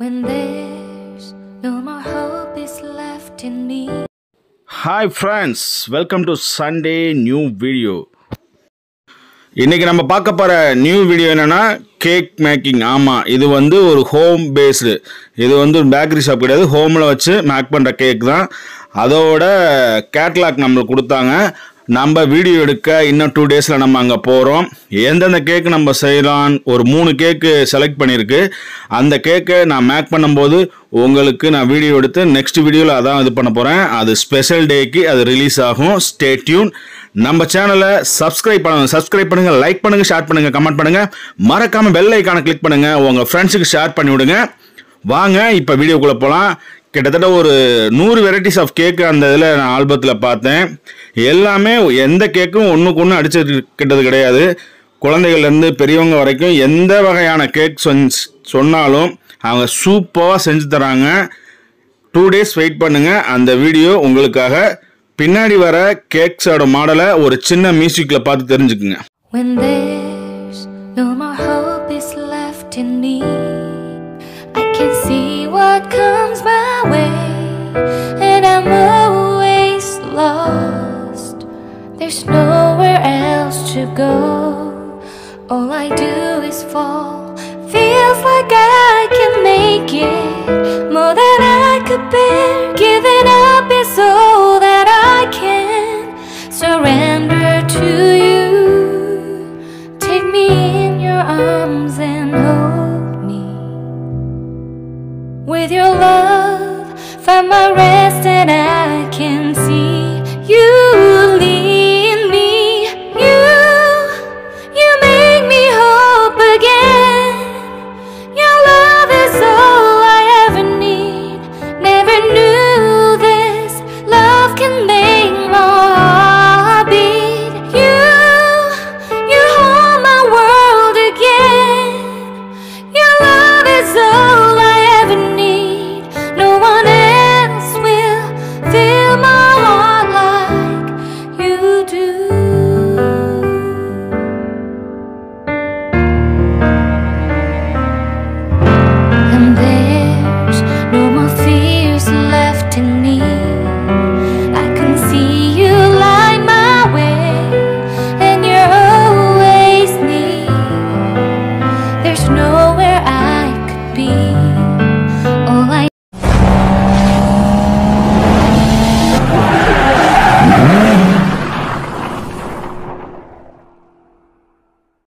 When there's no more hope is left in me. Hi friends, welcome to Sunday new video. இன்னைக்கு நம்ம பார்க்க போற new video என்னன்னா cake making. ஆமா, இது வந்து ஒரு ஹோம் பேஸ்டு. இது வந்து ஒரு பேக்கரி ஷாப் கிடையாது, ஹோம்ல வச்சு மேக் பண்ற கேக் தான். அதோட கேட்டலாக் நம்மளுக்கு கொடுத்தாங்க. நம்ம வீடியோ எடுக்க இன்னும் 2 டேஸில் நம்ம அங்கே போகிறோம். எந்தெந்த கேக்கு நம்ம செய்யலாம், ஒரு 3 கேக்கு செலக்ட் பண்ணியிருக்கு. அந்த கேக்கை நான் மேக் பண்ணும்போது உங்களுக்கு நான் வீடியோ எடுத்து நெக்ஸ்ட் வீடியோவில் அதான் இது பண்ண போகிறேன். அது ஸ்பெஷல் டேக்கு அது ரிலீஸ் ஆகும். Stay tune. நம்ம சேனலை சப்ஸ்கிரைப் பண்ணுங்கள், லைக் பண்ணுங்கள், ஷேர் பண்ணுங்கள், கமெண்ட் பண்ணுங்கள். மறக்காமல் பெல் ஐக்கானை கிளிக் பண்ணுங்கள். உங்கள் ஃப்ரெண்ட்ஸுக்கு ஷேர் பண்ணி விடுங்க. வாங்க இப்போ வீடியோக்குள்ளே போகலாம். கிட்டத்தட்ட ஒரு 100 வெரைட்டிஸ் ஆஃப் கேக்கு அந்த இதில் நான் ஆல்பத்தில் பார்த்தேன். எல்லாமே எந்த கேக்கும் ஒன்றுக்கு ஒன்று அடிச்சுக்கிட்டது கிடையாது. குழந்தைகள்லேருந்து பெரியவங்க வரைக்கும் எந்த வகையான கேக் சொன்னாலும் அவங்க சூப்பராக செஞ்சு தராங்க. 2 டேஸ் வெயிட் பண்ணுங்கள், அந்த வீடியோ உங்களுக்காக. பின்னாடி வர கேக்ஸோட மாடலை ஒரு சின்ன மியூசிக்கில் பார்த்து தெரிஞ்சுக்குங்க. When there's no more hope is left in me, I can see what comes my way, and I'm always lost. There's nowhere else to go. All I do is fall. Feels like I can make it more than I could bear. Giving up is all that I can surrender to you. Take me in your arms and hold me. With your love, find my rest and I